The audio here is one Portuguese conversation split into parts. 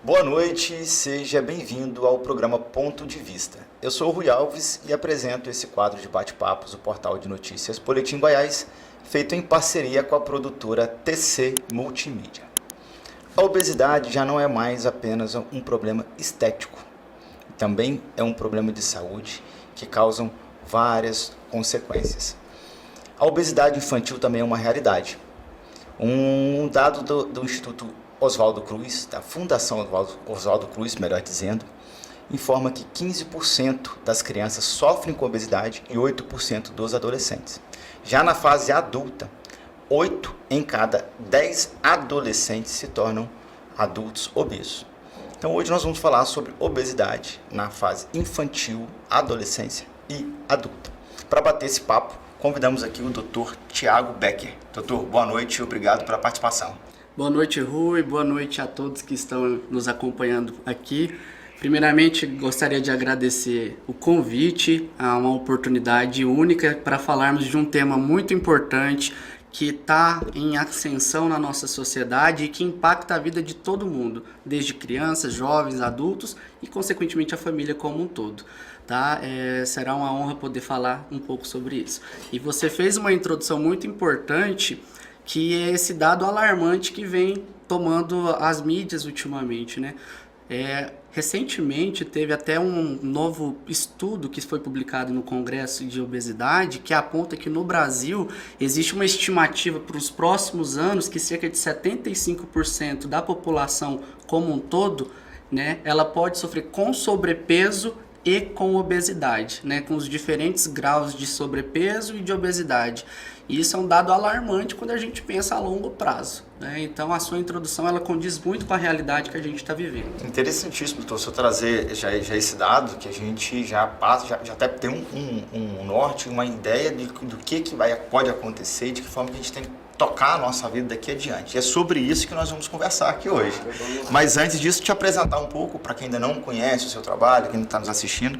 Boa noite, seja bem-vindo ao programa Ponto de Vista. Eu sou o Rui Alves e apresento esse quadro de bate-papos do portal de notícias Boletim Goiás, feito em parceria com a produtora TC Multimídia. A obesidade já não é mais apenas um problema estético, também é um problema de saúde que causam várias consequências. A obesidade infantil também é uma realidade. Um dado do Instituto Oswaldo Cruz, da Fundação Oswaldo Cruz, melhor dizendo, informa que 15% das crianças sofrem com obesidade e 8% dos adolescentes. Já na fase adulta, 8 em cada 10 adolescentes se tornam adultos obesos. Então hoje nós vamos falar sobre obesidade na fase infantil, adolescência e adulta. Para bater esse papo, convidamos aqui o Dr. Tiago Becker. Doutor, boa noite e obrigado pela participação. Boa noite, Rui. Boa noite a todos que estão nos acompanhando aqui. Primeiramente, gostaria de agradecer o convite, a uma oportunidade única para falarmos de um tema muito importante que está em ascensão na nossa sociedade e que impacta a vida de todo mundo, desde crianças, jovens, adultos e, consequentemente, a família como um todo. Tá? Será uma honra poder falar um pouco sobre isso. E você fez uma introdução muito importante, que é esse dado alarmante que vem tomando as mídias ultimamente, né? Recentemente teve até um novo estudo que foi publicado no Congresso de Obesidade que aponta que no Brasil existe uma estimativa para os próximos anos que cerca de 75% da população como um todo, né, ela pode sofrer com sobrepeso e com obesidade, né, com os diferentes graus de sobrepeso e de obesidade. E isso é um dado alarmante quando a gente pensa a longo prazo, né? Então a sua introdução ela condiz muito com a realidade que a gente está vivendo. Interessantíssimo, doutor, se eu trazer já esse dado, que a gente já até tem um norte, uma ideia do que pode acontecer e de que forma que a gente tem que tocar a nossa vida daqui adiante. E é sobre isso que nós vamos conversar aqui hoje. Mas antes disso, te apresentar um pouco, para quem ainda não conhece o seu trabalho, quem está nos assistindo.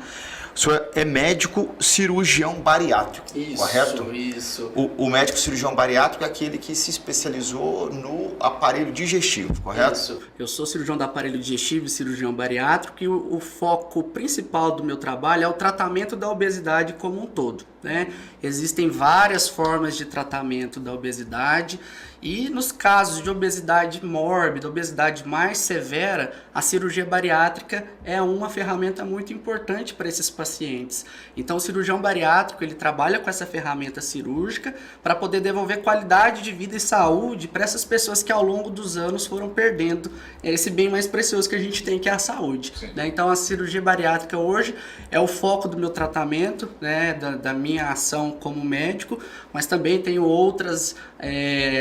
O senhor é médico cirurgião bariátrico, correto? Isso. O médico cirurgião bariátrico é aquele que se especializou no aparelho digestivo, correto? Isso. Eu sou cirurgião do aparelho digestivo e cirurgião bariátrico e o foco principal do meu trabalho é o tratamento da obesidade como um todo, né? Existem várias formas de tratamento da obesidade e nos casos de obesidade mórbida, obesidade mais severa, a cirurgia bariátrica é uma ferramenta muito importante para esses pacientes. Então o cirurgião bariátrico ele trabalha com essa ferramenta cirúrgica para poder devolver qualidade de vida e saúde para essas pessoas que ao longo dos anos foram perdendo esse bem mais precioso que a gente tem, que é a saúde, né? Então a cirurgia bariátrica hoje é o foco do meu tratamento, né, da minha ação como médico, mas também tenho outras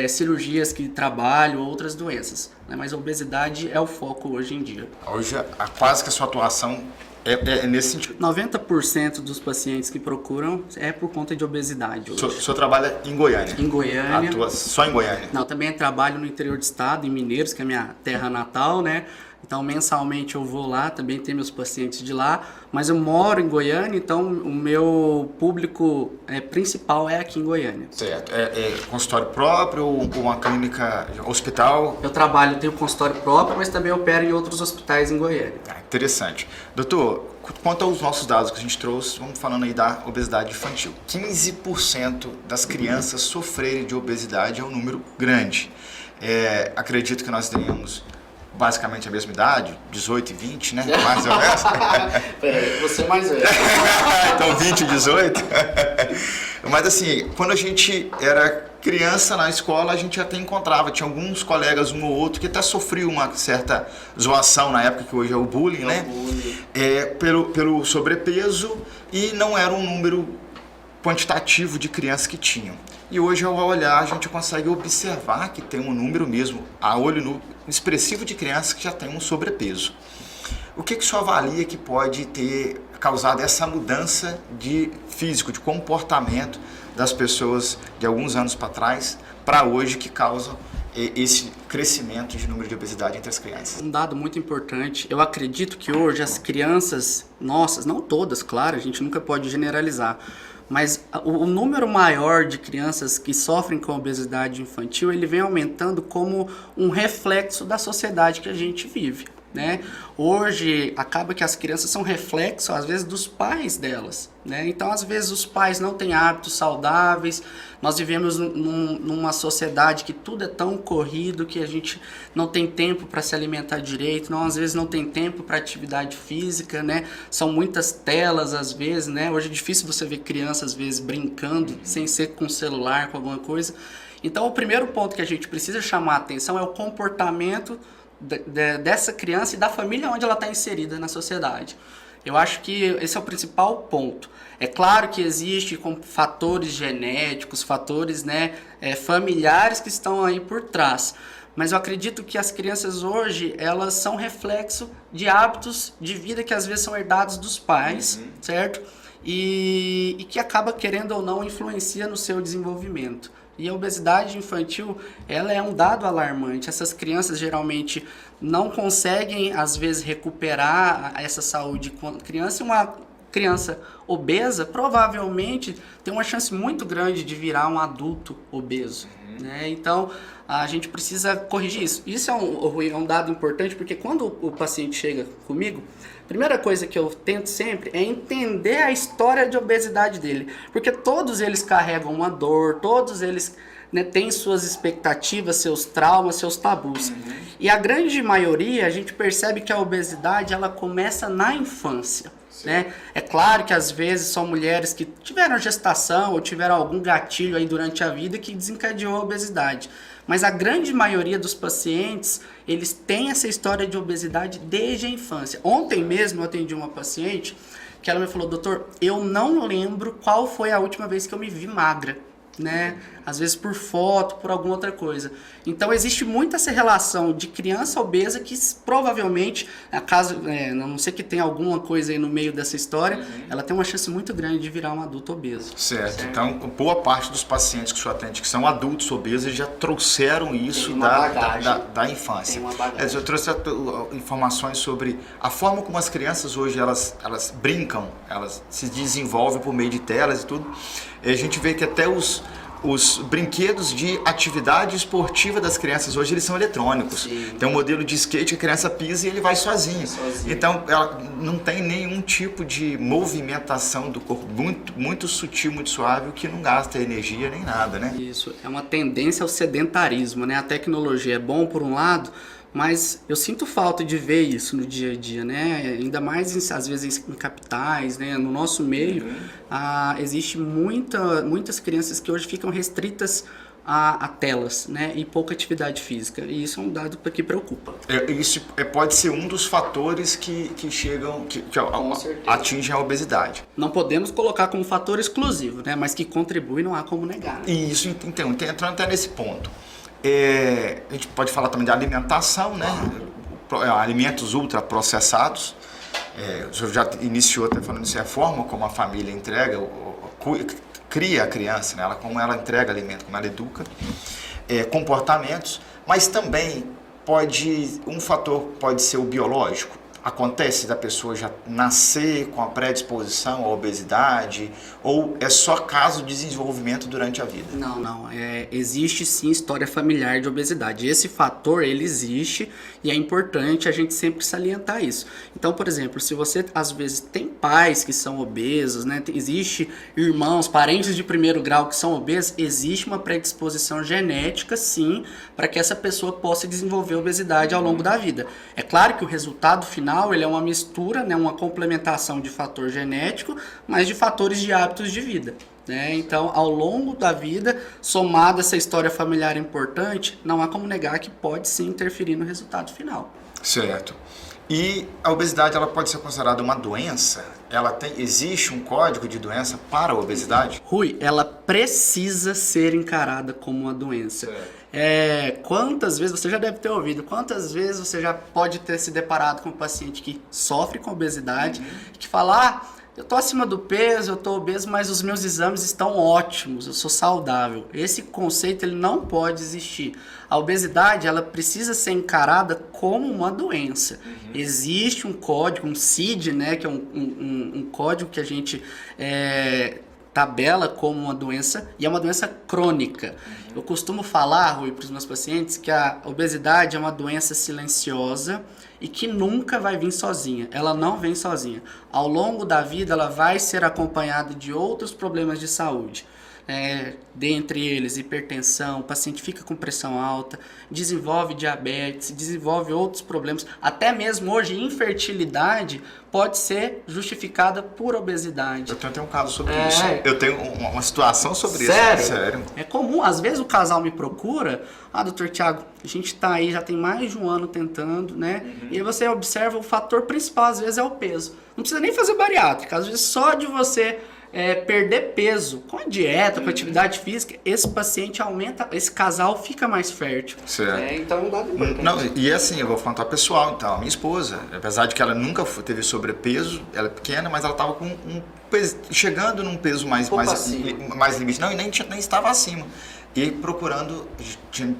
cirurgias que trabalho, outras doenças, né? Mas a obesidade é o foco hoje em dia. Hoje, quase que a sua atuação é nesse sentido. 90% dos pacientes que procuram é por conta de obesidade hoje. O senhor trabalha em Goiânia? Em Goiânia. Atua só em Goiânia? Não, também trabalho no interior do estado, em Mineiros, que é a minha terra natal, né? Então, mensalmente eu vou lá, também tenho meus pacientes de lá, mas eu moro em Goiânia, então o meu público principal é aqui em Goiânia. Certo. É consultório próprio ou uma clínica, hospital? Eu tenho consultório próprio, mas também opero em outros hospitais em Goiânia. Interessante. Doutor, quanto aos nossos dados que a gente trouxe, vamos falando aí da obesidade infantil. 15% das crianças sofrerem de obesidade é um número grande. Acredito que nós tenhamos basicamente a mesma idade, 18 e 20, né? Mais ou menos. Peraí, você é mais velho. Então 20 e 18. Mas assim, quando a gente era criança na escola, a gente até encontrava, tinha alguns colegas, um ou outro, que até sofriam uma certa zoação na época, que hoje é o bullying, né? Pelo sobrepeso, e não era um número quantitativo de crianças que tinham. E hoje, ao olhar, a gente consegue observar que tem um número mesmo, a olho nu, expressivo de crianças que já têm um sobrepeso. O que o senhor avalia que pode ter causado essa mudança de físico, de comportamento das pessoas de alguns anos para trás, para hoje, que causa esse crescimento de número de obesidade entre as crianças? Um dado muito importante, eu acredito que hoje as crianças nossas, não todas, claro, a gente nunca pode generalizar, mas o número maior de crianças que sofrem com obesidade infantil, ele vem aumentando como um reflexo da sociedade que a gente vive, né? Hoje acaba que as crianças são reflexo às vezes dos pais delas, né? Então às vezes os pais não têm hábitos saudáveis. Nós vivemos numa sociedade que tudo é tão corrido que a gente não tem tempo para se alimentar direito, às vezes não tem tempo para atividade física, né? São muitas telas às vezes, né? Hoje é difícil você ver criança às vezes brincando sem ser com celular, com alguma coisa. Então o primeiro ponto que a gente precisa chamar a atenção é o comportamento dessa criança e da família onde ela está inserida na sociedade. Eu acho que esse é o principal ponto. É claro que existe fatores genéticos, fatores, né, familiares que estão aí por trás. Mas eu acredito que as crianças hoje, elas são reflexo de hábitos de vida que às vezes são herdados dos pais, certo? E que acaba, querendo ou não, influencia no seu desenvolvimento. E a obesidade infantil, ela é um dado alarmante. Essas crianças geralmente não conseguem, às vezes, recuperar essa saúde quando criança. E uma criança obesa, provavelmente, tem uma chance muito grande de virar um adulto obeso, né? Então, a gente precisa corrigir isso. Isso é um dado importante, porque quando o paciente chega comigo, a primeira coisa que eu tento sempre é entender a história de obesidade dele. Porque todos eles carregam uma dor, todos eles, né, têm suas expectativas, seus traumas, seus tabus. E a grande maioria, a gente percebe que a obesidade ela começa na infância. Né? É claro que às vezes são mulheres que tiveram gestação ou tiveram algum gatilho aí durante a vida que desencadeou a obesidade. Mas a grande maioria dos pacientes, eles têm essa história de obesidade desde a infância. Ontem mesmo eu atendi uma paciente que ela me falou: doutor, eu não lembro qual foi a última vez que eu me vi magra, né? Às vezes por foto, por alguma outra coisa. Então existe muito essa relação de criança obesa que provavelmente, não sei que tem alguma coisa aí no meio dessa história, ela tem uma chance muito grande de virar um adulto obeso. Certo. Então, boa parte dos pacientes que o senhor atende, que são adultos obesos, já trouxeram isso da infância. Tem uma bagagem. Eu trouxe informações sobre a forma como as crianças hoje elas brincam, elas se desenvolvem por meio de telas e tudo. E a gente vê que até os brinquedos de atividade esportiva das crianças hoje, eles são eletrônicos. Sim. Tem um modelo de skate que a criança pisa e ele vai sozinho. Então, ela não tem nenhum tipo de movimentação do corpo, muito sutil, muito suave, que não gasta energia nem nada, né? Isso, é uma tendência ao sedentarismo, né? A tecnologia é bom por um lado, mas eu sinto falta de ver isso no dia a dia, né? Ainda mais às vezes em capitais, né? No nosso meio, existe muitas crianças que hoje ficam restritas a telas, né? E pouca atividade física. E isso é um dado que preocupa. Isso pode ser um dos fatores que atingem a obesidade. Não podemos colocar como fator exclusivo, né? Mas que contribui, não há como negar. Né? Isso, então, entrando até nesse ponto. A gente pode falar também de alimentação, né? Alimentos ultraprocessados. O senhor já iniciou até falando isso, é a forma como a família entrega, cria a criança, né? Como ela entrega alimento, como ela educa, comportamentos, mas também um fator pode ser o biológico. Acontece da pessoa já nascer com a predisposição à obesidade, ou é só caso de desenvolvimento durante a vida? Não. Existe sim história familiar de obesidade. Esse fator, ele existe e é importante a gente sempre salientar isso. Então, por exemplo, se você às vezes tem pais que são obesos, né? Existe irmãos, parentes de primeiro grau que são obesos, existe uma predisposição genética sim para que essa pessoa possa desenvolver obesidade ao longo da vida. É claro que o resultado final ele é uma mistura, né, uma complementação de fator genético, mas de fatores de hábitos de vida. Né? Então, ao longo da vida, somado essa história familiar importante, não há como negar que pode sim interferir no resultado final. Certo. E a obesidade ela pode ser considerada uma doença? Existe um código de doença para a obesidade? Rui, ela precisa ser encarada como uma doença. Certo. Quantas vezes, você já deve ter ouvido, quantas vezes você já pode ter se deparado com um paciente que sofre com obesidade, que fala, eu tô acima do peso, eu tô obeso, mas os meus exames estão ótimos, eu sou saudável. Esse conceito ele não pode existir. A obesidade ela precisa ser encarada como uma doença. Existe um código, um CID, né, que é um código que a gente tabela como uma doença, e é uma doença crônica. Eu costumo falar, Rui, para os meus pacientes, que a obesidade é uma doença silenciosa e que nunca vai vir sozinha. Ela não vem sozinha. Ao longo da vida, ela vai ser acompanhada de outros problemas de saúde. Dentre eles hipertensão, o paciente fica com pressão alta, desenvolve diabetes, desenvolve outros problemas, até mesmo hoje infertilidade pode ser justificada por obesidade. Eu tenho até um caso sobre isso. Eu tenho uma situação sobre Sério? isso. Sério? É comum, às vezes o casal me procura, doutor Tiago, a gente tá aí, já tem mais de um ano tentando, né? E aí você observa o fator principal, às vezes, é o peso. Não precisa nem fazer bariátrica, às vezes só de você perder peso com a dieta, com a atividade física, esse paciente aumenta, esse casal fica mais fértil. Certo. Então é um dado importante. Não, e assim, eu vou contar pessoal, então, a minha esposa, apesar de que ela nunca teve sobrepeso, ela é pequena, mas ela estava com chegando num peso mais limite, não, e nem estava acima. E procurando,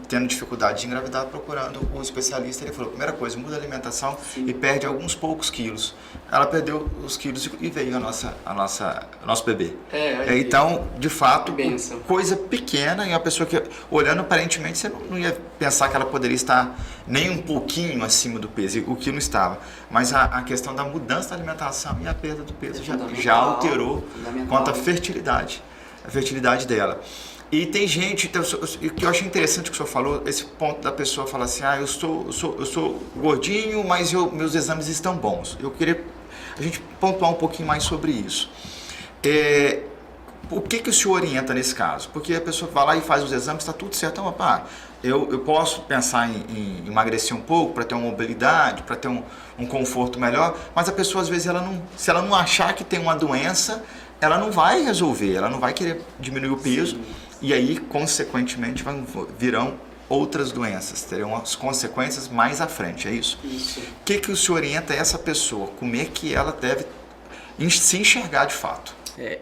tendo dificuldade de engravidar, procurando o especialista, ele falou, primeira coisa, muda a alimentação e perde alguns poucos quilos. Ela perdeu os quilos e veio o nosso bebê. Então, de fato, coisa pequena, e uma pessoa que, olhando aparentemente, você não ia pensar que ela poderia estar nem um pouquinho acima do peso, o que não estava. Mas a questão da mudança da alimentação e a perda do peso já alterou quanto à fertilidade, a fertilidade dela. E tem gente, o que eu achei interessante que o senhor falou, esse ponto da pessoa falar assim, eu sou gordinho, mas meus exames estão bons. Eu queria a gente pontuar um pouquinho mais sobre isso. O que o senhor orienta nesse caso? Porque a pessoa vai lá e faz os exames, está tudo certo. Então, eu posso pensar em emagrecer um pouco para ter uma mobilidade, para ter um conforto melhor, mas a pessoa, às vezes, se ela não achar que tem uma doença, ela não vai resolver, ela não vai querer diminuir o peso. Sim. E aí, consequentemente, virão outras doenças, terão as consequências mais à frente, é isso? Isso. O que o senhor orienta essa pessoa? Como é que ela deve se enxergar de fato?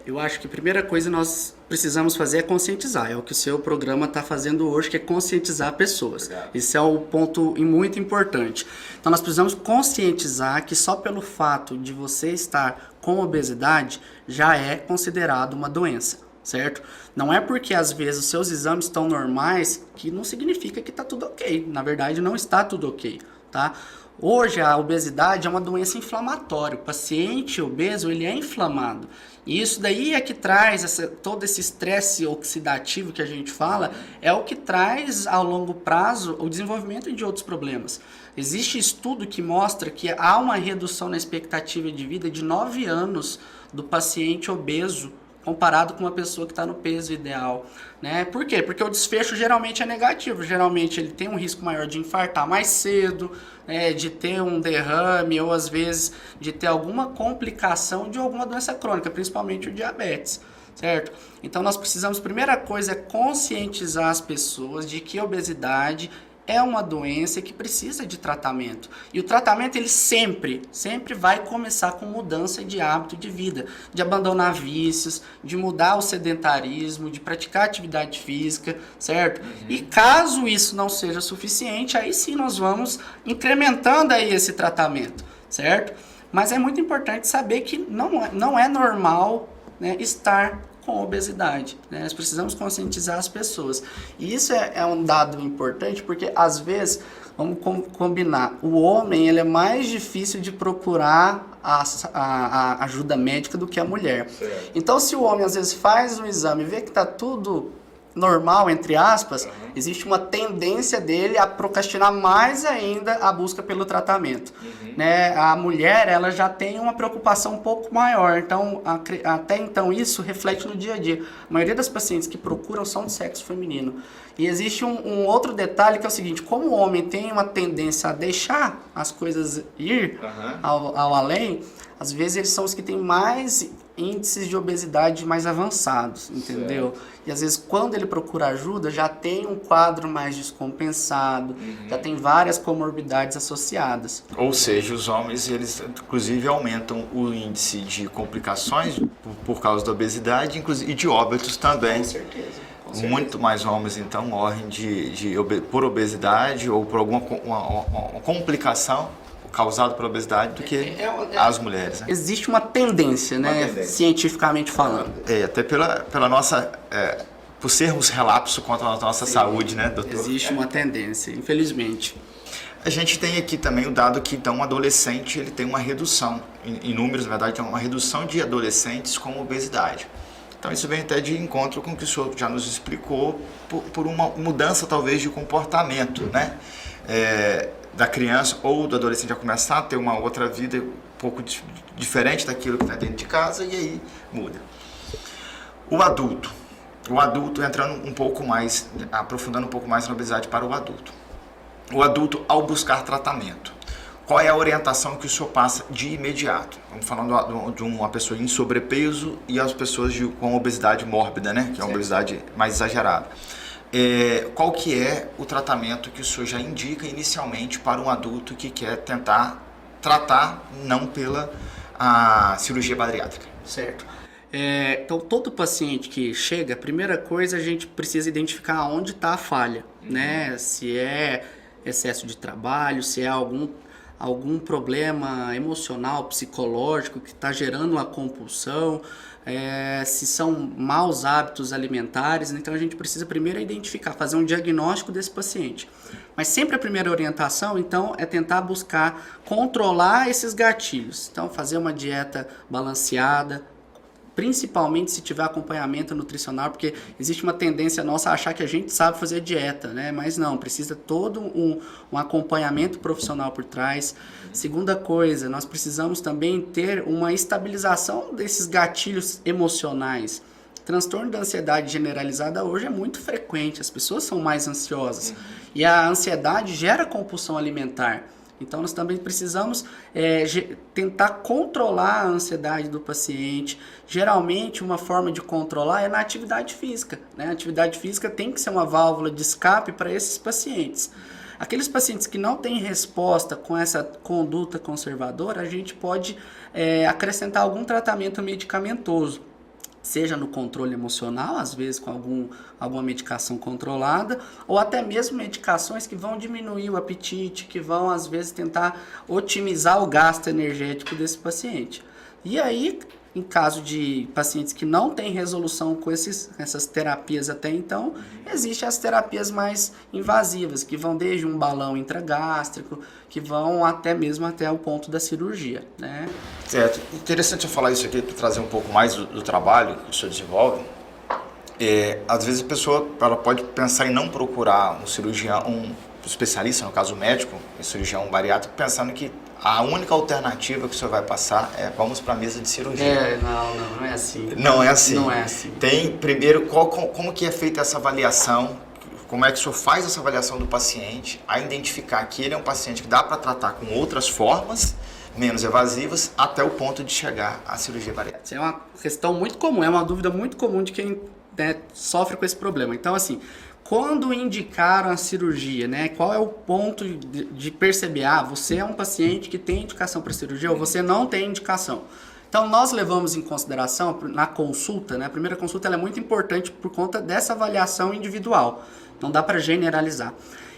Eu acho que a primeira coisa nós precisamos fazer é conscientizar. É o que o seu programa está fazendo hoje, que é conscientizar pessoas. Obrigado. Esse é o ponto muito importante. Então nós precisamos conscientizar que só pelo fato de você estar com obesidade já é considerado uma doença. Certo? Não é porque às vezes os seus exames estão normais que não significa que está tudo ok. Na verdade, não está tudo ok, tá? Hoje a obesidade é uma doença inflamatória. O paciente obeso, ele é inflamado. E isso daí é que traz todo esse estresse oxidativo que a gente fala, é o que traz ao longo prazo o desenvolvimento de outros problemas. Existe estudo que mostra que há uma redução na expectativa de vida de 9 anos do paciente obeso comparado com uma pessoa que está no peso ideal, né? Por quê? Porque o desfecho geralmente é negativo, geralmente ele tem um risco maior de infartar mais cedo, de ter um derrame ou às vezes de ter alguma complicação de alguma doença crônica, principalmente o diabetes, certo? Então nós precisamos, primeira coisa, é conscientizar as pessoas de que a obesidade é uma doença que precisa de tratamento. E o tratamento, ele sempre vai começar com mudança de hábito de vida, de abandonar vícios, de mudar o sedentarismo, de praticar atividade física, certo? E caso isso não seja suficiente, aí sim nós vamos incrementando aí esse tratamento, certo? Mas é muito importante saber que não é normal, né, estar com obesidade, né? Nós precisamos conscientizar as pessoas. E isso é um dado importante porque, às vezes, vamos combinar, o homem ele é mais difícil de procurar a ajuda médica do que a mulher. Certo. Então, se o homem, às vezes, faz um exame e vê que está tudo normal, entre aspas, existe uma tendência dele a procrastinar mais ainda a busca pelo tratamento. Né? A mulher, ela já tem uma preocupação um pouco maior, então até então isso reflete no dia a dia. A maioria das pacientes que procuram são de sexo feminino. E existe um outro detalhe que é o seguinte, como o homem tem uma tendência a deixar as coisas ir ao além, às vezes eles são os que têm mais índices de obesidade mais avançados, entendeu? Certo. E às vezes quando ele procura ajuda, já tem um quadro mais descompensado, já tem várias comorbidades associadas. Ou seja, os homens, eles inclusive aumentam o índice de complicações por causa da obesidade, inclusive, e de óbitos também. Com certeza. Muito mais homens, então, morrem por obesidade ou por alguma uma complicação causado pela obesidade do que as mulheres. Né? Existe uma tendência, né? Cientificamente falando. Até pela nossa... por sermos relapso contra a nossa saúde, né, doutor? Existe uma tendência, infelizmente. A gente tem aqui também o dado que então, um adolescente ele tem uma redução, em números, na verdade, tem uma redução de adolescentes com obesidade. Então isso vem até de encontro com o que o senhor já nos explicou, por uma mudança talvez de comportamento, né? Da criança ou do adolescente a começar a ter uma outra vida um pouco diferente daquilo que está dentro de casa e aí muda. O adulto entrando um pouco mais, aprofundando um pouco mais na obesidade para o adulto. O adulto ao buscar tratamento. Qual é a orientação que o senhor passa de imediato? Estamos falando de uma pessoa em sobrepeso e as pessoas com obesidade mórbida, né? Que é uma obesidade mais exagerada. Qual que é o tratamento que o senhor já indica inicialmente para um adulto que quer tentar tratar não pela cirurgia bariátrica? Certo. Então, todo paciente que chega, a primeira coisa a gente precisa identificar onde está a falha, né? Se é excesso de trabalho, se é algum problema emocional, psicológico que está gerando uma compulsão, se são maus hábitos alimentares. Então a gente precisa primeiro identificar, fazer um diagnóstico desse paciente. Mas sempre a primeira orientação, então, é tentar buscar controlar esses gatilhos. Então fazer uma dieta balanceada, principalmente se tiver acompanhamento nutricional, porque existe uma tendência nossa a achar que a gente sabe fazer dieta, né? Mas não, precisa todo um acompanhamento profissional por trás. Segunda coisa, nós precisamos também ter uma estabilização desses gatilhos emocionais. Transtorno da ansiedade generalizada hoje é muito frequente, as pessoas são mais ansiosas. E a ansiedade gera compulsão alimentar. Então, nós também precisamos tentar controlar a ansiedade do paciente. Geralmente, uma forma de controlar é na atividade física, né? A atividade física tem que ser uma válvula de escape para esses pacientes. Aqueles pacientes que não têm resposta com essa conduta conservadora, a gente pode acrescentar algum tratamento medicamentoso. Seja no controle emocional, às vezes com alguma medicação controlada, ou até mesmo medicações que vão diminuir o apetite, que vão às vezes tentar otimizar o gasto energético desse paciente. E aí, em caso de pacientes que não têm resolução com essas terapias até então, existem as terapias mais invasivas, que vão desde um balão intragástrico, que vão até mesmo até o ponto da cirurgia, né? Certo. Interessante eu falar isso aqui para trazer um pouco mais do trabalho que o senhor desenvolve. Às vezes a pessoa ela pode pensar em não procurar um cirurgião, um especialista, no caso médico, um cirurgião bariátrico, pensando que a única alternativa que o senhor vai passar é vamos para a mesa de cirurgia. Não é assim. Não é assim. Não é assim. Tem, primeiro, como que é feita essa avaliação, como é que o senhor faz essa avaliação do paciente, a identificar que ele é um paciente que dá para tratar com outras formas, menos evasivas, até o ponto de chegar à cirurgia bariátrica. Isso é uma questão muito comum, é uma dúvida muito comum de quem sofre com esse problema. Então, assim, quando indicaram a cirurgia, né? Qual é o ponto de perceber, você é um paciente que tem indicação para cirurgia ou você não tem indicação? Então, nós levamos em consideração na consulta, né? A primeira consulta ela é muito importante por conta dessa avaliação individual. Não dá para generalizar.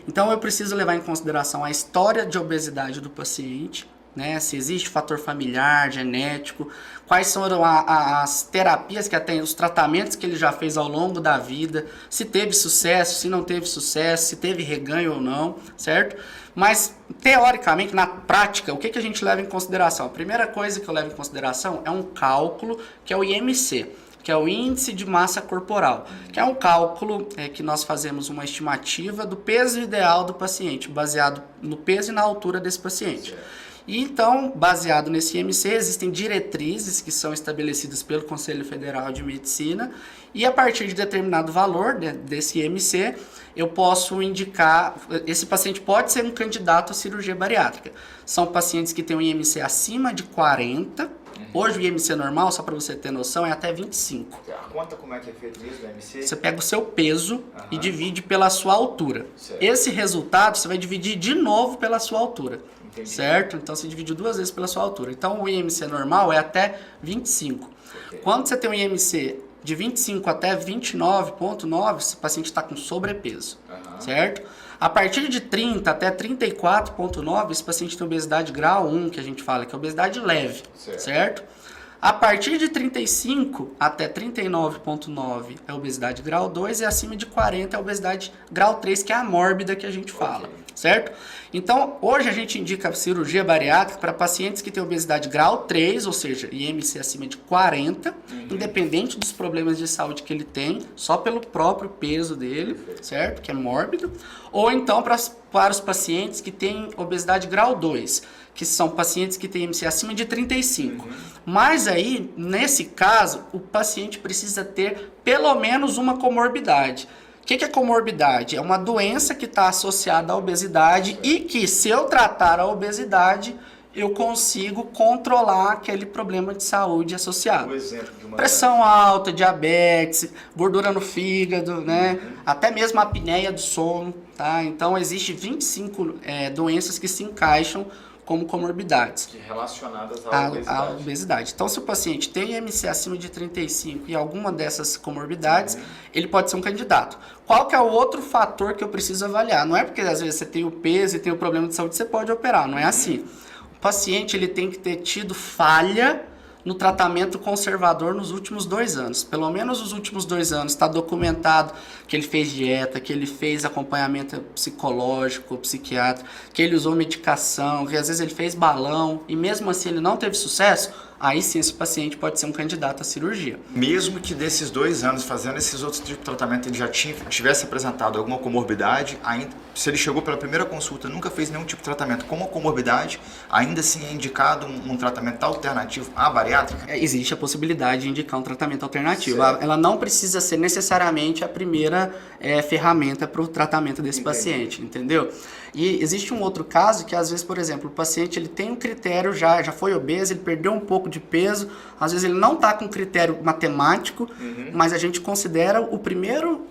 Então, eu preciso levar em consideração a história de obesidade do paciente, né? Se existe fator familiar, genético, quais são as terapias que atendem, os tratamentos que ele já fez ao longo da vida, se teve sucesso, se não teve sucesso, se teve reganho ou não, certo? Mas, teoricamente, na prática, o que a gente leva em consideração? A primeira coisa que eu levo em consideração é um cálculo que é o IMC, que é o Índice de Massa Corporal, que é um cálculo que nós fazemos uma estimativa do peso ideal do paciente, baseado no peso e na altura desse paciente. E então, baseado nesse IMC, existem diretrizes que são estabelecidas pelo Conselho Federal de Medicina e a partir de determinado valor desse IMC, eu posso indicar, esse paciente pode ser um candidato à cirurgia bariátrica. São pacientes que têm um IMC acima de 40, hoje o IMC normal, só para você ter noção, é até 25. A conta como é que é feito isso do IMC? Você pega o seu peso e divide pela sua altura. Certo. Esse resultado você vai dividir de novo pela sua altura. Entendi. Certo? Então você divide 2 vezes pela sua altura. Então o IMC normal é até 25. Okay. Quando você tem um IMC de 25 até 29,9, esse paciente está com sobrepeso, certo? A partir de 30 até 34,9, esse paciente tem obesidade grau 1, que a gente fala, que é obesidade leve, certo? A partir de 35 até 39,9 é obesidade grau 2 e acima de 40 é obesidade grau 3, que é a mórbida que a gente fala, certo? Então, hoje a gente indica cirurgia bariátrica para pacientes que têm obesidade grau 3, ou seja, IMC acima de 40, independente dos problemas de saúde que ele tem, só pelo próprio peso dele, certo? Que é mórbido. Ou então para os pacientes que têm obesidade grau 2, que são pacientes que têm IMC acima de 35. Mas aí, nesse caso, o paciente precisa ter pelo menos uma comorbidade. O que é comorbidade? É uma doença que está associada à obesidade e que, se eu tratar a obesidade, eu consigo controlar aquele problema de saúde associado. Pressão alta, diabetes, gordura no fígado, né? Até mesmo a apneia do sono, tá? Então, existe 25 doenças que se encaixam como comorbidades. Relacionadas à obesidade. Então, se o paciente tem IMC acima de 35 e alguma dessas comorbidades, ele pode ser um candidato. Qual que é o outro fator que eu preciso avaliar? Não é porque às vezes você tem o peso e tem o problema de saúde, você pode operar, não é assim. O paciente ele tem que ter tido falha no tratamento conservador nos últimos 2 anos. Pelo menos nos últimos 2 anos está documentado que ele fez dieta, que ele fez acompanhamento psicológico, psiquiátrico, que ele usou medicação, que às vezes ele fez balão e mesmo assim ele não teve sucesso, aí sim esse paciente pode ser um candidato à cirurgia. Mesmo que desses 2 anos fazendo esses outros tipos de tratamento ele já tivesse apresentado alguma comorbidade, ainda, se ele chegou pela primeira consulta nunca fez nenhum tipo de tratamento com uma comorbidade, ainda assim é indicado um tratamento alternativo à bariátrica? Existe a possibilidade de indicar um tratamento alternativo. Ela não precisa ser necessariamente a primeira ferramenta para o tratamento desse paciente, entendeu? E existe um outro caso que às vezes, por exemplo, o paciente ele tem um critério, já foi obeso, ele perdeu um pouco de peso, às vezes ele não está com critério matemático, mas a gente considera o primeiro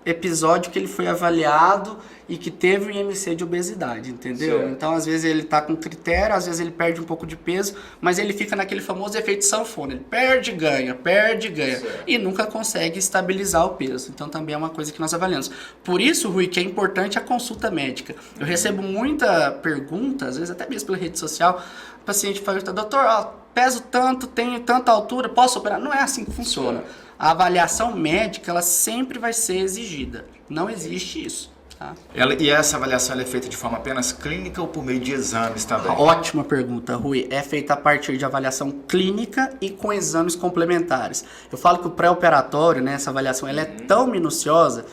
episódio que ele foi avaliado e que teve o IMC de obesidade, entendeu? Certo. Então, às vezes ele tá com critério, às vezes ele perde um pouco de peso, mas ele fica naquele famoso efeito sanfona, ele perde, ganha, certo, e nunca consegue estabilizar o peso. Então, também é uma coisa que nós avaliamos. Por isso, Rui, que é importante a consulta médica. Eu recebo muita pergunta, às vezes até mesmo pela rede social, o paciente fala, doutor, peso tanto, tenho tanta altura, posso operar? Não é assim que funciona. Certo. A avaliação médica, ela sempre vai ser exigida. Não existe isso. Tá? E essa avaliação é feita de forma apenas clínica ou por meio de exames também? Ótima pergunta, Rui. É feita a partir de avaliação clínica e com exames complementares. Eu falo que o pré-operatório, né, essa avaliação, ela é tão minuciosa,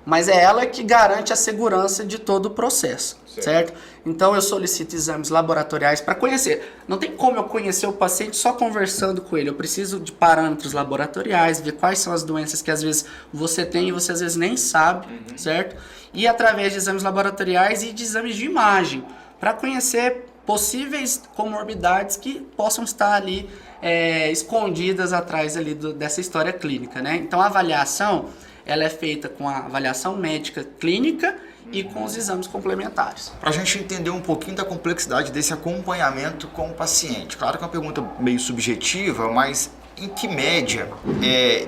mas é ela que garante a segurança de todo o processo, certo? Então eu solicito exames laboratoriais para conhecer. Não tem como eu conhecer o paciente só conversando com ele. Eu preciso de parâmetros laboratoriais, ver quais são as doenças que às vezes você tem e você às vezes nem sabe, certo? E através de exames laboratoriais e de exames de imagem, para conhecer possíveis comorbidades que possam estar ali escondidas atrás ali dessa história clínica, né? Então a avaliação ela é feita com a avaliação médica clínica e com os exames complementares. Para a gente entender um pouquinho da complexidade desse acompanhamento com o paciente. Claro que é uma pergunta meio subjetiva, mas em que média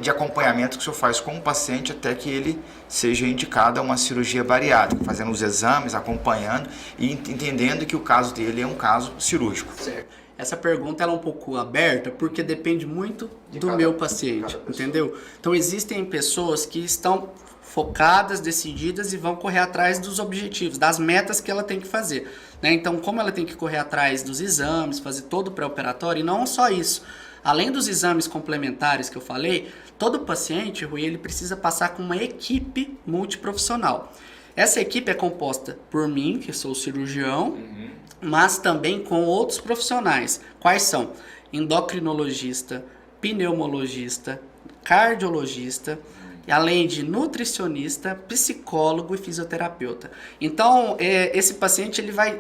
de acompanhamento que o senhor faz com o paciente até que ele seja indicado a uma cirurgia bariátrica, fazendo os exames, acompanhando e entendendo que o caso dele é um caso cirúrgico? Certo. Essa pergunta ela é um pouco aberta porque depende muito do meu paciente, entendeu? Então existem pessoas que estão focadas, decididas e vão correr atrás dos objetivos, das metas que ela tem que fazer, né? Então, como ela tem que correr atrás dos exames, fazer todo o pré-operatório, e não só isso. Além dos exames complementares que eu falei, todo paciente, Rui, ele precisa passar com uma equipe multiprofissional. Essa equipe é composta por mim, que sou cirurgião, mas também com outros profissionais. Quais são? Endocrinologista, pneumologista, cardiologista, além de nutricionista, psicólogo e fisioterapeuta. Então, esse paciente ele vai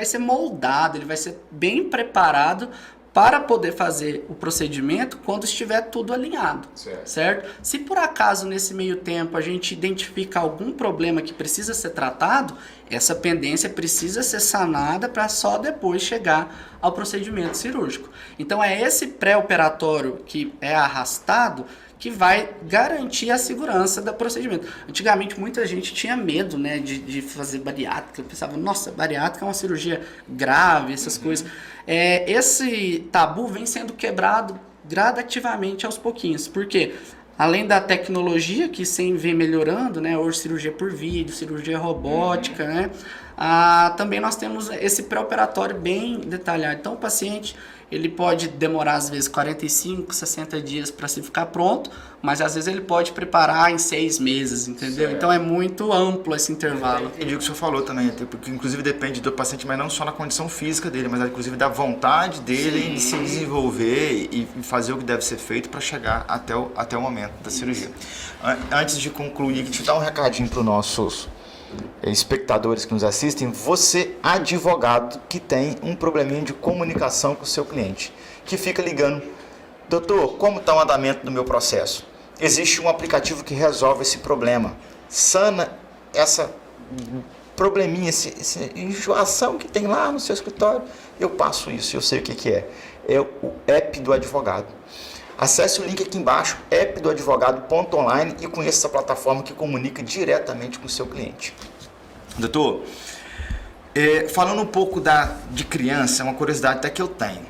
ser moldado, ele vai ser bem preparado para poder fazer o procedimento quando estiver tudo alinhado, certo? Se por acaso nesse meio tempo a gente identifica algum problema que precisa ser tratado, essa pendência precisa ser sanada para só depois chegar ao procedimento cirúrgico. Então é esse pré-operatório que é arrastado que vai garantir a segurança do procedimento. Antigamente, muita gente tinha medo, né, de fazer bariátrica. Pensava, nossa, bariátrica é uma cirurgia grave, essas coisas. Esse tabu vem sendo quebrado gradativamente aos pouquinhos. Por quê? Além da tecnologia que sempre vem melhorando, né, hoje cirurgia por vídeo, cirurgia robótica, né, também nós temos esse pré-operatório bem detalhado. Então o paciente ele pode demorar às vezes 45, 60 dias para se ficar pronto, mas às vezes ele pode preparar em 6 meses, entendeu? Certo. Então é muito amplo esse intervalo. E o que o senhor falou também, porque inclusive depende do paciente, mas não só na condição física dele, mas inclusive da vontade dele de se desenvolver e fazer o que deve ser feito para chegar até o momento da cirurgia. Antes de concluir, deixa eu dar um recadinho para os nossos espectadores que nos assistem. Você, advogado que tem um probleminha de comunicação com o seu cliente, que fica ligando: doutor, como está o andamento do meu processo? Existe um aplicativo que resolve esse problema, sana essa probleminha, essa enjoação que tem lá no seu escritório. Eu passo isso, eu sei o que é. É o app do advogado. Acesse o link aqui embaixo, appdoadvogado.online, e conheça essa plataforma que comunica diretamente com o seu cliente. Doutor, falando um pouco de criança, é uma curiosidade até que eu tenho,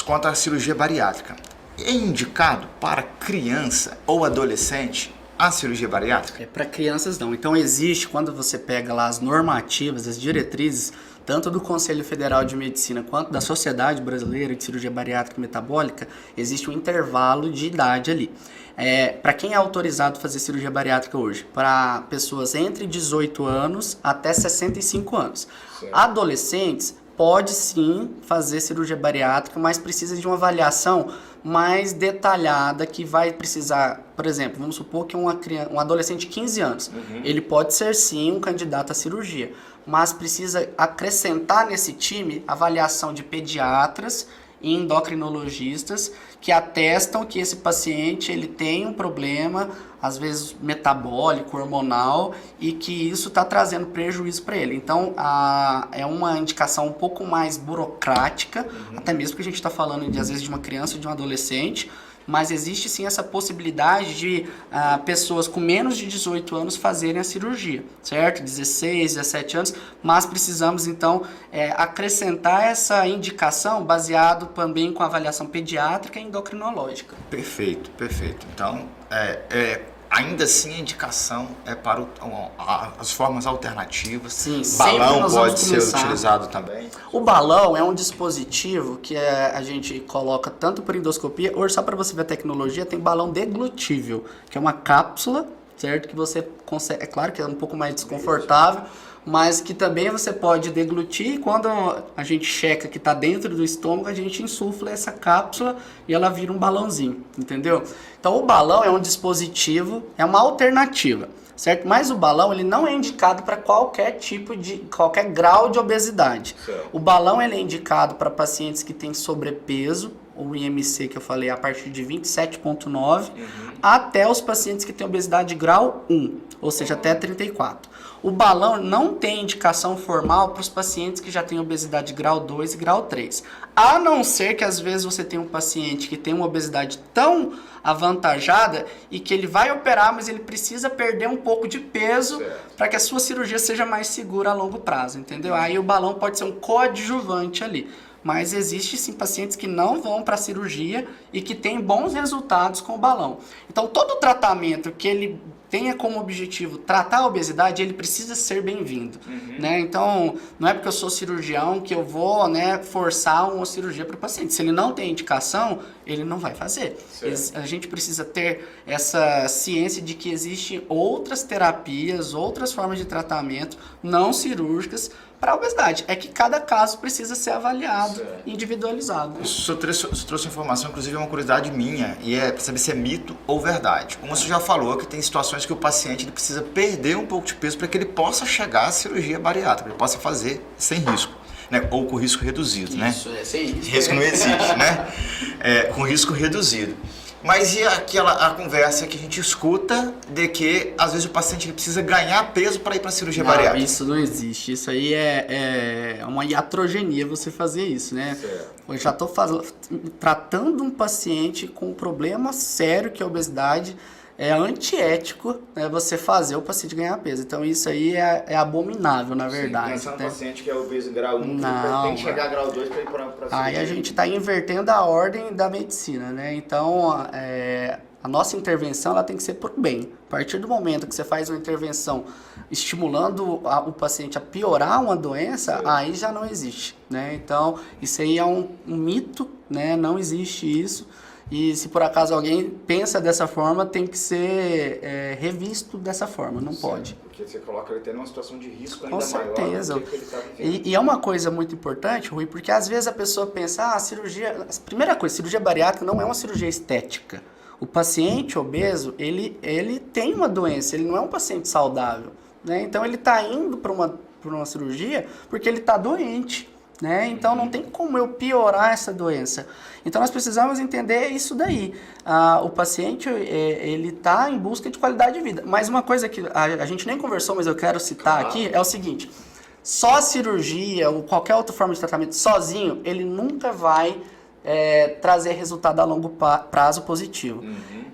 quanto à cirurgia bariátrica. É indicado para criança ou adolescente a cirurgia bariátrica? Para crianças não. Então existe, quando você pega lá as normativas, as diretrizes, tanto do Conselho Federal de Medicina quanto da Sociedade Brasileira de Cirurgia Bariátrica e Metabólica, existe um intervalo de idade ali. Para quem é autorizado a fazer cirurgia bariátrica hoje? Para pessoas entre 18 anos até 65 anos. Certo. Adolescentes pode sim fazer cirurgia bariátrica, mas precisa de uma avaliação mais detalhada, que vai precisar, por exemplo, vamos supor que um adolescente de 15 anos, ele pode ser sim um candidato à cirurgia, mas precisa acrescentar nesse time avaliação de pediatras e endocrinologistas que atestam que esse paciente ele tem um problema, às vezes metabólico, hormonal, e que isso está trazendo prejuízo para ele. Então, é uma indicação um pouco mais burocrática, até mesmo que a gente está falando às vezes de uma criança ou de um adolescente, mas existe sim essa possibilidade de pessoas com menos de 18 anos fazerem a cirurgia, certo? 16, 17 anos, mas precisamos então acrescentar essa indicação baseado também com avaliação pediátrica e endocrinológica. Perfeito, perfeito. Então, ainda assim a indicação é para as formas alternativas. Sim, balão pode ser utilizado também. O balão é um dispositivo que a gente coloca tanto por endoscopia, hoje só para você ver a tecnologia, tem balão deglutível, que é uma cápsula, certo? Que você consegue, é claro que é um pouco mais desconfortável, mas que também você pode deglutir, e quando a gente checa que está dentro do estômago, a gente insufla essa cápsula e ela vira um balãozinho, entendeu? Então o balão é um dispositivo, é uma alternativa, certo? Mas o balão ele não é indicado para qualquer grau de obesidade. Certo. O balão ele é indicado para pacientes que têm sobrepeso, o IMC que eu falei a partir de 27,9, até os pacientes que têm obesidade grau 1, ou seja, até 34. O balão não tem indicação formal para os pacientes que já têm obesidade grau 2 e grau 3. A não ser que às vezes você tem um paciente que tem uma obesidade tão avantajada e que ele vai operar, mas ele precisa perder um pouco de peso para que a sua cirurgia seja mais segura a longo prazo, entendeu? Aí o balão pode ser um coadjuvante ali. Mas existe sim pacientes que não vão para a cirurgia e que têm bons resultados com o balão. Então todo tratamento que ele tenha como objetivo tratar a obesidade, ele precisa ser bem-vindo, né? Então não é porque eu sou cirurgião que eu vou, né, forçar uma cirurgia para o paciente. Se ele não tem indicação, ele não vai fazer. A gente precisa ter essa ciência de que existem outras terapias, outras formas de tratamento não cirúrgicas para a obesidade. É que cada caso precisa ser avaliado, individualizado. O senhor trouxe informação, inclusive é uma curiosidade minha, e é para saber se é mito ou verdade. Como você já falou, que tem situações que o paciente ele precisa perder um pouco de peso para que ele possa chegar à cirurgia bariátrica, ele possa fazer sem risco, né? Ou com risco reduzido, né? Isso, sem risco. Risco não existe, né? Com risco reduzido. Mas e a conversa que a gente escuta de que às vezes o paciente ele precisa ganhar peso para ir para a cirurgia bariátrica? Isso não existe. Isso aí é uma iatrogenia você fazer isso, né? Certo. Eu já estou tratando um paciente com um problema sério que é a obesidade. É antiético, né, você fazer o paciente ganhar peso. Então isso aí é abominável, na verdade. Pensando no paciente que é obeso grau 1, não, tem que chegar a grau 2 para ir para a aí a gente está invertendo a ordem da medicina, né? Então a nossa intervenção ela tem que ser por bem. A partir do momento que você faz uma intervenção estimulando o paciente a piorar uma doença, aí já não existe, né? Então isso aí é um mito, né? Não existe isso. E se por acaso alguém pensa dessa forma, tem que ser revisto dessa forma, não pode. Porque você coloca ele tendo uma situação de risco ainda com certeza. maior do que ele está vivendo. E é uma coisa muito importante, Rui, porque às vezes a pessoa pensa, a cirurgia... Primeira coisa, cirurgia bariátrica não é uma cirurgia estética. O paciente obeso, ele tem uma doença, ele não é um paciente saudável, né? Então ele está indo para uma cirurgia porque ele está doente. Né? Então não tem como eu piorar essa doença. Então nós precisamos entender isso daí. O paciente ele está em busca de qualidade de vida. Mas uma coisa que a gente nem conversou, mas eu quero citar aqui, é o seguinte: só a cirurgia ou qualquer outra forma de tratamento sozinho, ele nunca vai trazer resultado a longo prazo positivo.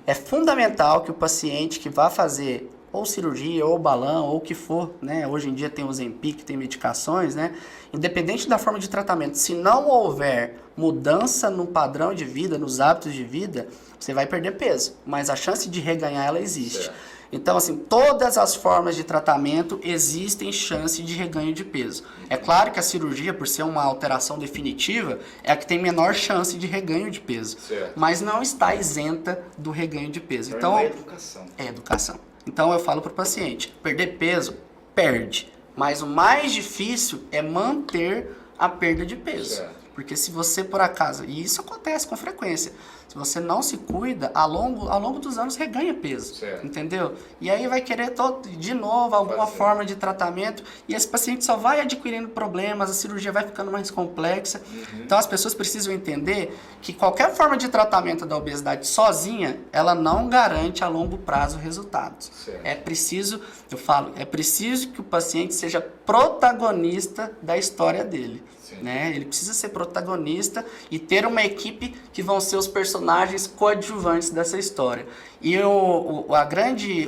É fundamental que o paciente que vá fazer ou cirurgia, ou balão, ou o que for, né? Hoje em dia tem o Ozempic, tem medicações, né? Independente da forma de tratamento, se não houver mudança no padrão de vida, nos hábitos de vida, você vai perder peso, mas a chance de reganhar ela existe. Certo. Então, assim, todas as formas de tratamento existem chance de reganho de peso. É claro que a cirurgia, por ser uma alteração definitiva, é a que tem menor chance de reganho de peso. Certo. Mas não está isenta do reganho de peso. Então, é educação. É educação. Então eu falo para o paciente, perder peso, perde. Mas o mais difícil é manter a perda de peso. Certo. Porque se você por acaso, e isso acontece com frequência, se você não se cuida, ao longo dos anos reganha peso, certo. Entendeu? E aí vai querer de novo alguma forma de tratamento e esse paciente só vai adquirindo problemas, a cirurgia vai ficando mais complexa. Então as pessoas precisam entender que qualquer forma de tratamento da obesidade sozinha, ela não garante a longo prazo resultados. Certo. É preciso que o paciente seja protagonista da história dele. Né? Ele precisa ser protagonista e ter uma equipe que vão ser os personagens coadjuvantes dessa história. E o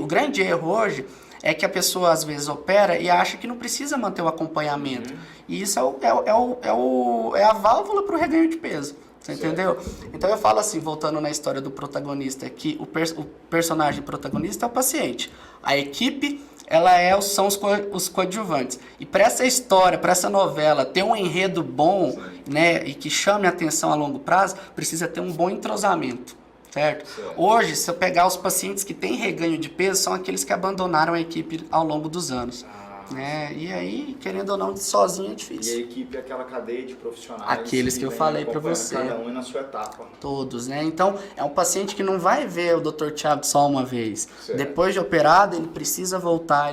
grande erro hoje é que a pessoa às vezes opera e acha que não precisa manter o acompanhamento. E isso é a válvula para o reganho de peso. Você entendeu? Então eu falo assim, voltando na história do protagonista, que o personagem protagonista é o paciente. A equipe são os coadjuvantes. E para essa história, para essa novela ter um enredo bom, né, e que chame a atenção a longo prazo, precisa ter um bom entrosamento. Certo? Hoje, se eu pegar os pacientes que têm reganho de peso, são aqueles que abandonaram a equipe ao longo dos anos. Né? E aí, querendo ou não, sozinho é difícil. E a equipe é aquela cadeia de profissionais. Aqueles que eu falei para você. Cada um na sua etapa. Todos, né? Então, é um paciente que não vai ver o Dr. Thiago só uma vez. Certo. Depois de operado, ele precisa voltar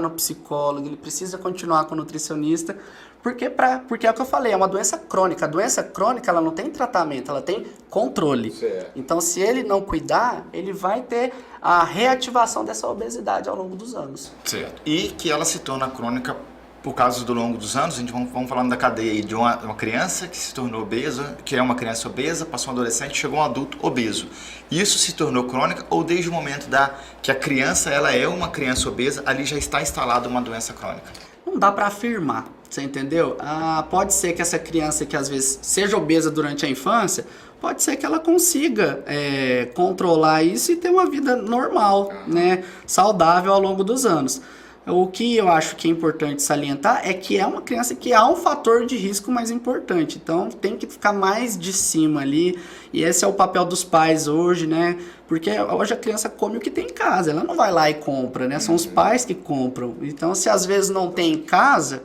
no psicólogo, ele precisa continuar com o nutricionista, porque é o que eu falei, é uma doença crônica. A doença crônica, ela não tem tratamento, ela tem controle. Certo. Então, se ele não cuidar, ele vai ter a reativação dessa obesidade ao longo dos anos. Certo. E que ela se torna crônica por causa do longo dos anos. A gente vamos falando da cadeia aí de uma criança que se tornou obesa, que é uma criança obesa, passou um adolescente, chegou um adulto obeso. Isso se tornou crônica ou desde o momento que a criança ela é uma criança obesa, ali já está instalada uma doença crônica? Não dá para afirmar. Você entendeu? Pode ser que essa criança que às vezes seja obesa durante a infância, pode ser que ela consiga controlar isso e ter uma vida normal, né? Saudável ao longo dos anos. O que eu acho que é importante salientar é que é uma criança que há um fator de risco mais importante. Então tem que ficar mais de cima ali. E esse é o papel dos pais hoje, né? Porque hoje a criança come o que tem em casa. Ela não vai lá e compra, né? São os pais que compram. Então se às vezes não tem em casa,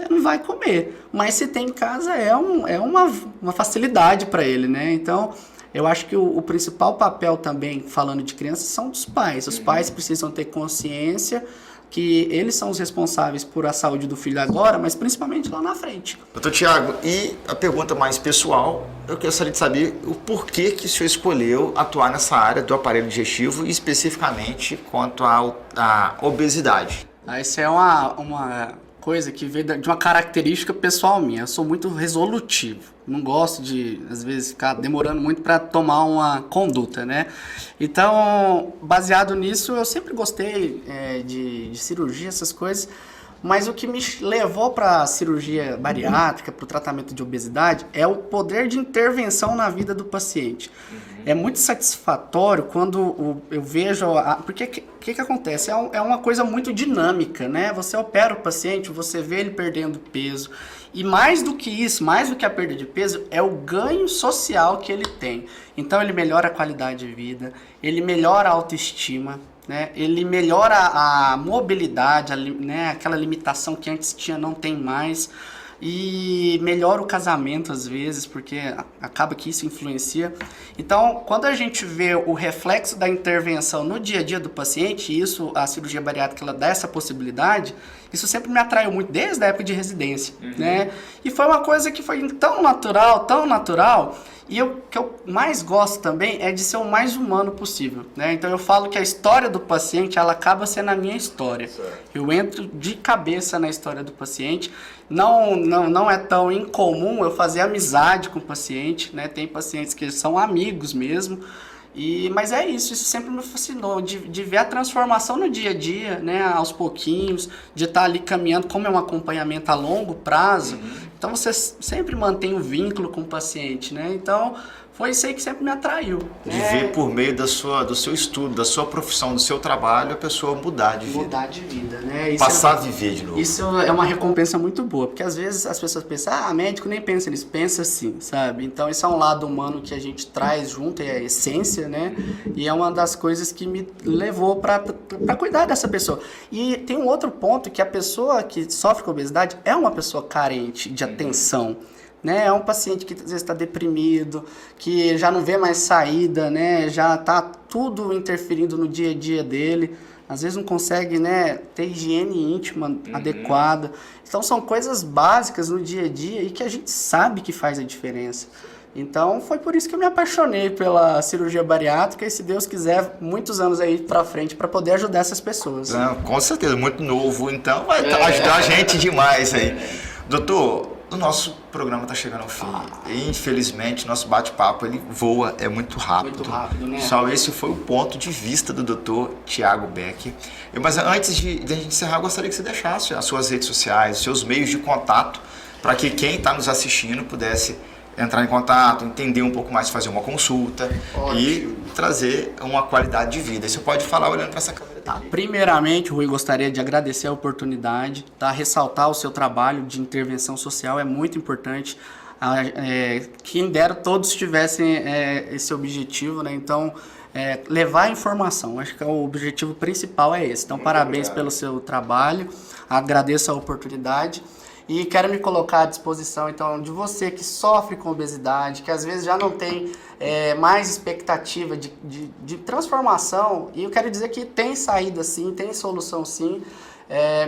não vai comer. Mas se tem em casa é uma facilidade para ele, né? Então eu acho que o principal papel também, falando de crianças, são dos pais. Os pais precisam ter consciência que eles são os responsáveis por a saúde do filho agora, mas principalmente lá na frente. Doutor Tiago, e a pergunta mais pessoal, eu gostaria de saber o porquê que o senhor escolheu atuar nessa área do aparelho digestivo e especificamente quanto à obesidade. Essa é uma coisa que veio de uma característica pessoal minha. Eu sou muito resolutivo. Não gosto de, às vezes, ficar demorando muito para tomar uma conduta, né? Então, baseado nisso, eu sempre gostei de cirurgia, essas coisas. Mas o que me levou para a cirurgia bariátrica, para o tratamento de obesidade, é o poder de intervenção na vida do paciente. É muito satisfatório quando eu vejo... Porque o que acontece? É uma coisa muito dinâmica, né? Você opera o paciente, você vê ele perdendo peso. E mais do que isso, mais do que a perda de peso, é o ganho social que ele tem. Então ele melhora a qualidade de vida, ele melhora a autoestima, né? Ele melhora a mobilidade, né? Aquela limitação que antes tinha não tem mais. E melhora o casamento às vezes, porque acaba que isso influencia. Então, quando a gente vê o reflexo da intervenção no dia a dia do paciente, isso, a cirurgia bariátrica, ela dá essa possibilidade, isso sempre me atraiu muito, desde a época de residência, né? E foi uma coisa que foi tão natural, e o que eu mais gosto também é de ser o mais humano possível, né? Então eu falo que a história do paciente, ela acaba sendo a minha história. Certo. Eu entro de cabeça na história do paciente. Não é tão incomum eu fazer amizade com o paciente, né? Tem pacientes que são amigos mesmo. Mas é isso sempre me fascinou, de ver a transformação no dia a dia, né, aos pouquinhos, de estar ali caminhando, como é um acompanhamento a longo prazo, então você sempre mantém um vínculo com o paciente, né, então foi isso aí que sempre me atraiu. De ver por meio do seu estudo, da sua profissão, do seu trabalho, a pessoa mudar de vida. Mudar de vida, né. Passar a viver de novo. Isso é uma recompensa muito boa, porque às vezes as pessoas pensam, médico nem pensa nisso, pensa sim, sabe? Então isso é um lado humano que a gente traz junto, é a essência, né? E é uma das coisas que me levou para cuidar dessa pessoa. E tem um outro ponto, que a pessoa que sofre com obesidade é uma pessoa carente de atenção. Né? É um paciente que às vezes está deprimido, que já não vê mais saída, né? Já está tudo interferindo no dia a dia dele, às vezes não consegue, né, ter higiene íntima adequada. Então são coisas básicas no dia a dia e que a gente sabe que faz a diferença. Então foi por isso que eu me apaixonei pela cirurgia bariátrica e, se Deus quiser, muitos anos aí pra frente para poder ajudar essas pessoas. Não, com certeza, muito novo, então vai ajudar a gente demais aí. Doutor, o nosso programa está chegando ao fim. Infelizmente, nosso bate-papo ele voa, é muito rápido. Muito rápido, né? Só esse foi o ponto de vista do Dr. Tiago Becker. Mas antes de a gente encerrar, eu gostaria que você deixasse as suas redes sociais, os seus meios de contato, para que quem está nos assistindo pudesse entrar em contato, entender um pouco mais, fazer uma consulta. Ótimo. E trazer uma qualidade de vida. Você pode falar olhando para essa câmera. Primeiramente, Rui, gostaria de agradecer a oportunidade, ressaltar o seu trabalho de intervenção social, é muito importante. Quem dera todos tivessem esse objetivo, né? Então, levar a informação, acho que o objetivo principal é esse. Então, muito parabéns pelo seu trabalho, agradeço a oportunidade. E quero me colocar à disposição, então, de você que sofre com obesidade, que às vezes já não tem mais expectativa de transformação. E eu quero dizer que tem saída sim, tem solução sim.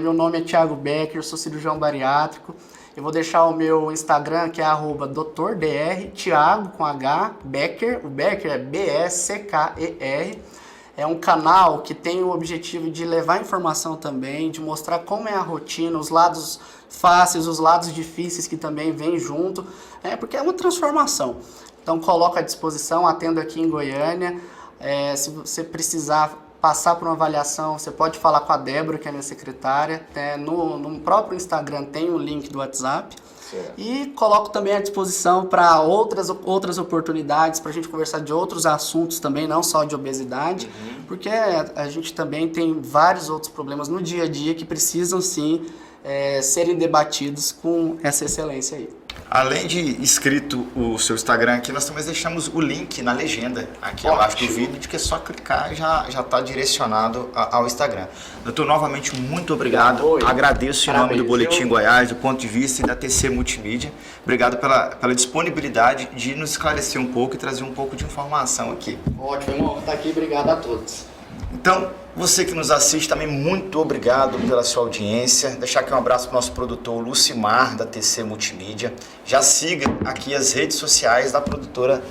Meu nome é Tiago Becker, eu sou cirurgião bariátrico. Eu vou deixar o meu Instagram, que é @DrTiago, Thiago com H, Becker. O Becker é B-E-C-K-E-R. É um canal que tem o objetivo de levar informação também, de mostrar como é a rotina, os lados fáceis, os lados difíceis que também vêm junto, porque é uma transformação. Então coloco à disposição, atendo aqui em Goiânia. Se você precisar passar por uma avaliação, você pode falar com a Débora, que é minha secretária. No próprio Instagram tem o link do WhatsApp. Certo. E coloco também à disposição para outras oportunidades, para a gente conversar de outros assuntos também, não só de obesidade, porque a gente também tem vários outros problemas no dia a dia que precisam sim serem debatidos com essa excelência aí. Além de escrito o seu Instagram aqui, nós também deixamos o link na legenda aqui abaixo do vídeo, de que é só clicar e já está direcionado ao Instagram. Doutor, novamente, muito obrigado. Agradeço em nome do Boletim Goiás, do Ponto de Vista e da TC Multimídia. Obrigado pela disponibilidade de nos esclarecer um pouco e trazer um pouco de informação aqui. Ótimo, irmão. Tá aqui. Obrigado a todos. Então, você que nos assiste também, muito obrigado pela sua audiência. Deixar aqui um abraço para o nosso produtor Lucimar, da TC Multimídia. Já siga aqui as redes sociais da produtora,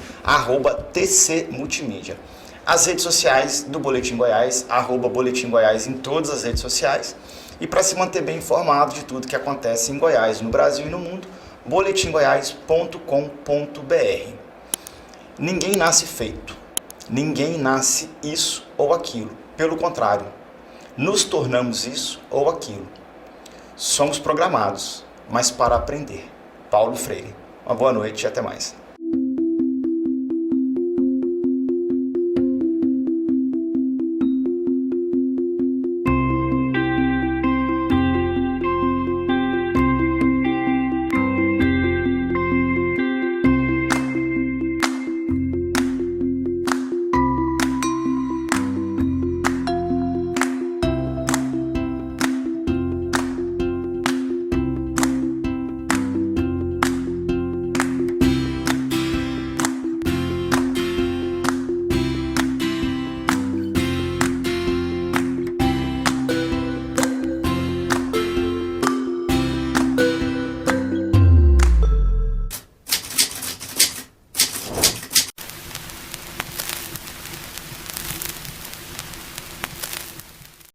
@TC Multimídia. As redes sociais do Boletim Goiás, @Boletim Goiás em todas as redes sociais. E para se manter bem informado de tudo que acontece em Goiás, no Brasil e no mundo, boletimgoiás.com.br. Ninguém nasce feito. Ninguém nasce isso ou aquilo. Pelo contrário, nos tornamos isso ou aquilo. Somos programados, mas para aprender. Paulo Freire. Uma boa noite e até mais.